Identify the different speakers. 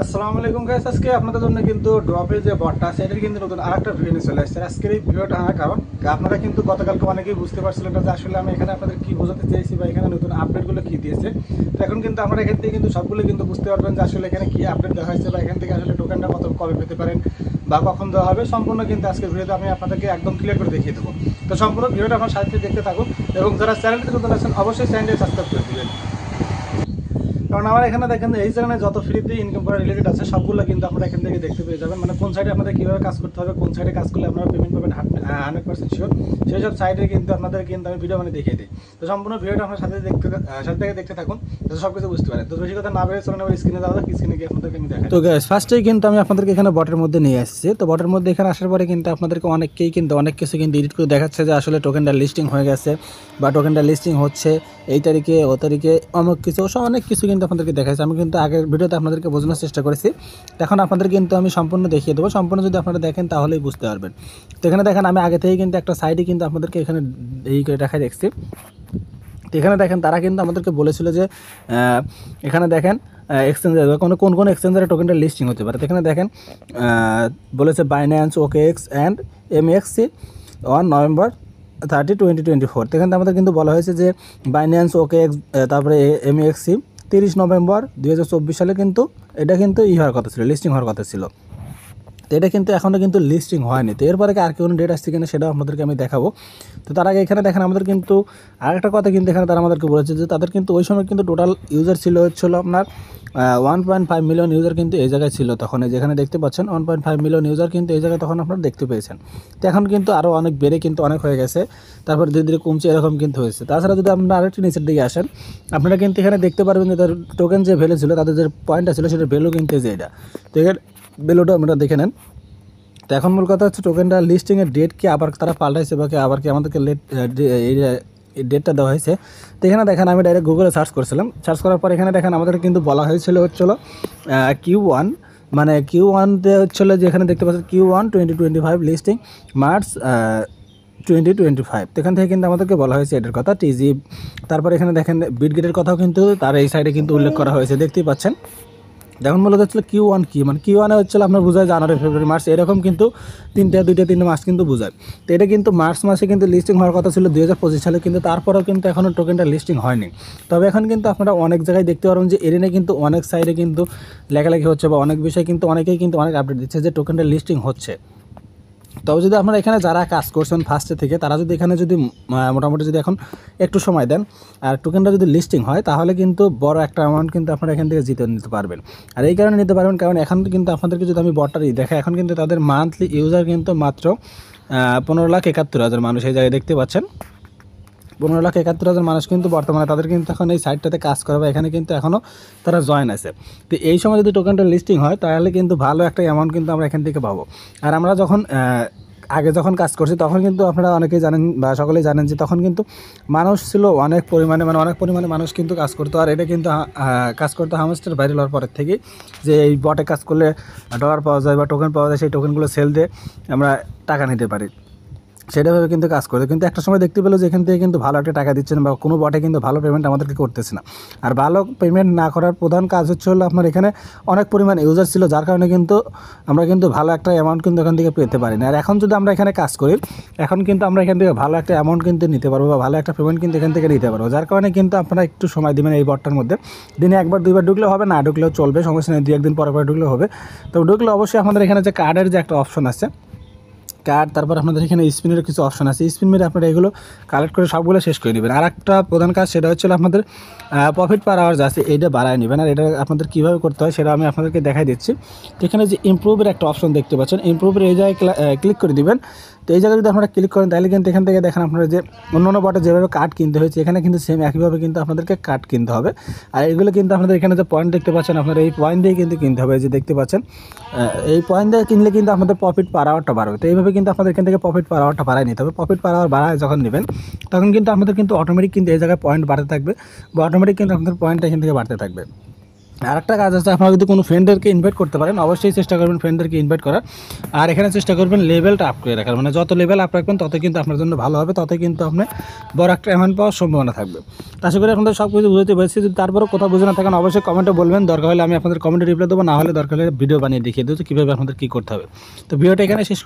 Speaker 1: আসসালামু আলাইকুম গাইস, আজকে আপনাদের জন্য কিন্তু ড্রপের যে বটটা আছে এটার কিন্তু নতুন আরেকটা ভিডিও নিয়ে চলে আসছে। আজকের এই ভিডিওটা আনার কারণ আপনারা কিন্তু গতকালকে অনেকেই বুঝতে পারছিলেন না যে আসলে আমি এখানে আপনাদের কি বোঝাতে চাইছি বা এখানে নতুন আপডেটগুলো কি দিয়েছে। তো এখন কিন্তু আমরা এখান থেকে কিন্তু সবগুলো কিন্তু বুঝতে পারবেন যে আসলে এখানে কি আপডেট দেওয়া হয়েছে বা এখান থেকে আসলে টোকেনটা কবে পেতে পারেন বা কখন দেওয়া হবে সম্পূর্ণ কিন্তু আজকের ভিডিওতে আমি আপনাদেরকে একদম ক্লিয়ার করে দেখিয়ে দেবো। তো সম্পূর্ণ ভিডিওটা আপনার সাথে দেখতে থাকুন এবং যারা চ্যানেলটি নতুন আছেন অবশ্যই চ্যানেলটি সাবস্ক্রাইব করে দেবেন। কারণ আমার এখানে দেখেন এই চ্যানেলে যত ফ্রিতে ইনকাম করা রিলেটেড আছে সবগুলো কিন্তু আপনারা এখান থেকে দেখতে পেয়ে যাবেন। মানে কোন সাইডে আপনাদের কীভাবে কাজ করতে হবে, কোন সাইডে কাজ করলে আপনারা পেমেন্ট পাবেন 100% শিওর, সেই সব সাইডে কিন্তু আপনাদের কিন্তু আমি ভিডিও মানে দেখিয়ে দিই। তো সম্পূর্ণ ভিডিওটা আপনার সাথে দেখতে থাকুন যাতে সব কিছু বুঝতে পারেন। তো বেশি কথা না বেরিয়ে চলেন আমার স্ক্রিনে দেওয়া স্ক্রিনে গিয়ে আপনাদেরকে আমি দেখাই। তো গাইস ফার্স্টেই কিন্তু আমি আপনাদেরকে এখানে বটের মধ্যে নিয়ে আসছি। তো বটের মধ্যে এখানে আসার পরে কিন্তু আপনাদেরকে অনেককেই কিন্তু অনেক কিছু কিন্তু এডিট করে দেখাচ্ছে যে আসলে টোকেনটা লিস্টিং হয়ে গেছে বা টোকেনটা লিস্টিং হচ্ছে এই তারিখে ও তারিখে অমুক কিছু অনেক কিছু কিন্তু আপনাদেরকে দেখাচ্ছে। আমি কিন্তু আগের ভিডিওতে আপনাদেরকে বোঝানোর চেষ্টা করেছি, এখন আপনাদের কিন্তু আমি সম্পূর্ণ দেখিয়ে দেবো। সম্পূর্ণ যদি আপনারা দেখেন তাহলেই বুঝতে পারবেন। তো এখানে দেখেন আমি আগে থেকেই কিন্তু একটা সাইডে কিন্তু আপনাদেরকে এখানে এই করে দেখাই দেখছি। তো এখানে দেখেন তারা কিন্তু আমাদেরকে বলেছিল যে এখানে দেখেন এক্সচেঞ্জার কোন কোন এক্সচেঞ্জারে টোকেনটা লিস্টিং হতে পারে। তো এখানে দেখেন বলেছে Binance, OKX and MXC on November 30, 2024। এখানে আমাদের কিন্তু বলা হয়েছে যে বাইন্যান্স, OKX তারপরে MXC 30 নভেম্বর 2024 সালে কিন্তু এটা কিন্তু হওয়ার কথা ছিল, লিস্টিং হওয়ার কথা ছিল। তো এটা কিন্তু এখনও কিন্তু লিস্টিং হয়নি। তো এরপরে আর কি কোনো ডেট আসছে কিনা সেটাও আপনাদেরকে আমি দেখাবো। তো তার আগে এখানে দেখেন আমাদের কিন্তু আরেকটা কথা কিন্তু এখানে তারা আমাদেরকে বলেছে যে তাদের কিন্তু ওই সময় কিন্তু টোটাল ইউজার হচ্ছিল আপনার 1.5 মিলিয়ন ইউজার কিন্তু এই জায়গায় ছিল তখন। যেখানে দেখতে পাচ্ছেন 1.5 মিলিয়ন ইউজার কিন্তু এই জায়গায় তখন আপনারা দেখতে পেয়েছেন। তো এখন কিন্তু আরও অনেক বেড়ে কিন্তু অনেক হয়ে গেছে, তারপর ধীরে ধীরে কমছে এরকম কিন্তু হয়েছে। তাছাড়া যদি আপনারা আরেকটি নিচের দিকে আসেন আপনারা কিন্তু এখানে দেখতে পারবেন যে তাদের টোকেন যে ভ্যালু ছিল, তাদের যে পয়েন্টটা ছিল সেটা ভ্যালু কিন্তু যে এটা। তো এর ভ্যালুটা আপনারা দেখে নেন। তো এখন মূল কথা হচ্ছে টোকেনটা লিস্টিংয়ের ডেট কি আবার তারা পাল্টাইছে বা কি আবার কি আমাদেরকে এই ডেটটা দেওয়া হয়েছে। তো এখানে দেখেন আমি ডাইরেক্ট গুগলে সার্চ করছিলাম, সার্চ করার পর এখানে দেখেন আমাদের কিন্তু বলা হয়েছিল Q1, মানে Q1তে হচ্ছিলো যে এখানে দেখতে পাচ্ছেন Q1 2025 লিস্টিং মার্চ 2025। তো এখান থেকে কিন্তু আমাদেরকে বলা হয়েছে এটার কথা টিজি। তারপর এখানে দেখেন বিটগেটের কথাও কিন্তু তার এই সাইডে কিন্তু উল্লেখ করা হয়েছে, দেখতেই পাচ্ছেন। দেখুন মূলত হচ্ছিল Q1 কি, মানে Q1 হচ্ছিল আপনার বোঝায় জানুয়ারি, ফেব্রুয়ারি, মার্চ, এরকম কিন্তু দুইটা তিনটে মাস কিন্তু বোঝায়। তো এটা কিন্তু মার্চ মাসে কিন্তু লিস্টিং হওয়ার কথা ছিল 2025 সালে, কিন্তু তারপরেও কিন্তু এখনও টোকেনটা লিস্টিং হয়নি। তবে এখন কিন্তু আপনারা অনেক জায়গায় দেখতে পারবেন যে এরিনে কিন্তু অনেক সাইডে কিন্তু লেখালেখি হচ্ছে বা অনেক বিষয় কিন্তু অনেকেই কিন্তু অনেক আপডেট দিচ্ছে যে টোকেনটা লিস্টিং হচ্ছে। তবে যদি আপনারা এখানে যারা কাজ করছেন ফার্স্টে থেকে তারা যদি এখানে যদি মোটামুটি যদি এখন একটু সময় দেন আর টোকেনটা যদি লিস্টিং হয় তাহলে কিন্তু বড় একটা অ্যামাউন্ট কিন্তু আপনারা এখান থেকে জিতে নিতে পারবেন। আর এই কারণে নিতে পারবেন কারণ এখন কিন্তু আপনাদেরকে যদি আমি বটটা দেখাই, এখন কিন্তু তাদের মান্থলি ইউজার কিন্তু মাত্র 15,71,000 মানুষ এই জায়গায় দেখতে পাচ্ছেন। 15,71,000 মানুষ কিন্তু বর্তমানে তাদের কিন্তু এখন এই সাইটটাতে কাজ করে বা এখানে কিন্তু এখনও তারা জয়েন আছে। তো এই সময় যদি টোকেনটা লিস্টিং হয় তাহলে কিন্তু ভালো একটা অ্যামাউন্ট কিন্তু আমরা এখান থেকে পাবো। আর আমরা যখন আগে যখন কাজ করছি তখন কিন্তু আপনারা অনেকেই জানেন বা সকলেই জানেন যে তখন কিন্তু মানুষ ছিল অনেক পরিমাণে মানুষ কিন্তু কাজ করতো। আর এটা কিন্তু কাজ করতো হামস্টার ভাইরাল হওয়ার পরের থেকেই, যে এই বটে কাজ করলে ডলার পাওয়া যায় বা টোকেন পাওয়া যায়, সেই টোকেনগুলো সেল দিয়ে আমরা টাকা নিতে পারি, সেটাভাবে কিন্তু কাজ করে। কিন্তু একটা সময় দেখতে পেলো যে এখান থেকে কিন্তু ভালো একটা টাকা দিচ্ছে না বা কোনো বটে কিন্তু ভালো পেমেন্ট আমাদেরকে করতেছে না। আর ভালো পেমেন্ট না করার প্রধান কাজ হলো আপনার এখানে অনেক পরিমাণ ইউজার ছিল, যার কারণে কিন্তু আমরা কিন্তু ভালো একটা অ্যামাউন্ট কিন্তু এখান থেকে পেতে পারি না। আর এখন যদি আমরা এখানে কাজ করি এখন কিন্তু আমরা এখান থেকে ভালো একটা অ্যামাউন্ট কিন্তু নিতে পারবো বা ভালো একটা পেমেন্ট কিন্তু এখান থেকে নিতে পারবো। যার কারণে কিন্তু আপনারা একটু সময় দেবেন এই বটটার মধ্যে। দিনে একবার দুইবার ঢুকলেও হবে, না ঢুকলেও চলবে, সমস্যা নেই, 2-1 দিন পরে ঢুকলেও হবে। তো ঢুকলে অবশ্যই আমাদের এখানে যে কার্ডের যে একটা অপশন আছে কার্ড, তারপর আপনাদের এখানে স্পিনের কিছু অপশন আছে, স্পিন মেরে আপনারা এগুলো কালেক্ট করে সবগুলো শেষ করে নেবেন। আর একটা প্রধান কাজ সেটা হচ্ছে আপনাদের প্রফিট পার আওয়ার আছে এইটা বাড়ায় নেবেন। আর এটা আপনাদের কীভাবে করতে হয় সেটা আমি আপনাদেরকে দেখাই দিচ্ছি। তো এখানে যে ইমপ্রুভের একটা অপশন দেখতে পাচ্ছেন, ইমপ্রুভের এই জায়গায় ক্লিক করে দিবেন। তো এই জায়গায় যদি আপনারা ক্লিক করেন তাহলে কিন্তু এখান থেকে দেখেন আপনারা যে অন্য বটে যেভাবে কার্ড কিনতে হয়েছে এখানে কিন্তু সেম একইভাবে কিন্তু আপনাদেরকে কার্ড কিনতে হবে। আর এগুলো কিন্তু আপনাদের এখানে যে পয়েন্ট দেখতে পাচ্ছেন আপনারা এই পয়েন্ট দিয়ে কিন্তু কিনতে হবে, যে দেখতে পাচ্ছেন এই পয়েন্ট দিয়ে কিনলে কিন্তু আপনাদের প্রফিট পার আওয়ারটা বাড়বে। তো এইভাবে কিন্তু আপনাদের এখান থেকে প্রফিট পার আওয়ারটা বাড়ায় নিতে হবে। প্রফিট পার আওয়ার বাড়ায় যখন নেবেন তখন কিন্তু আপনাদের কিন্তু অটোমেটিক কিন্তু এই জায়গায় পয়েন্ট বাড়তে থাকবে বা অটোমেটিক কিন্তু আপনাদের পয়েন্টটা এখান থেকে বাড়তে থাকবে। আরেকটা কাজ আছে, আপনারা যদি কোনো ফ্রেন্ডদেরকে ইনভাইট করতে পারেন অবশ্যই চেষ্টা করবেন ফ্রেন্ডদেরকে ইনভাইট করার। আর এখানে চেষ্টা করবেন লেভেলটা আপ করে রাখার, মানে যত লেভেল আপ রাখবেন তত কিন্তু আপনার জন্য ভালো হবে, তত কিন্তু আপনি বড় একটা অ্যামাউন্ট পাওয়ার সম্ভাবনা থাকবে। তো আশা করি আপনাদের সব কিছু বুঝতে পেরেছি। যদি তারপরেও কোথাও বুঝে না থাকেন অবশ্যই কমেন্টে বলবেন, দরকার হলে আমি আপনাদের কমেন্টে রিপ্লাই দেবো, না হলে দরকার হলে ভিডিও বানিয়ে দেখিয়ে দেবো কীভাবে আপনাদের কী করতে হবে। তো ভিডিওটা এখানে শেষ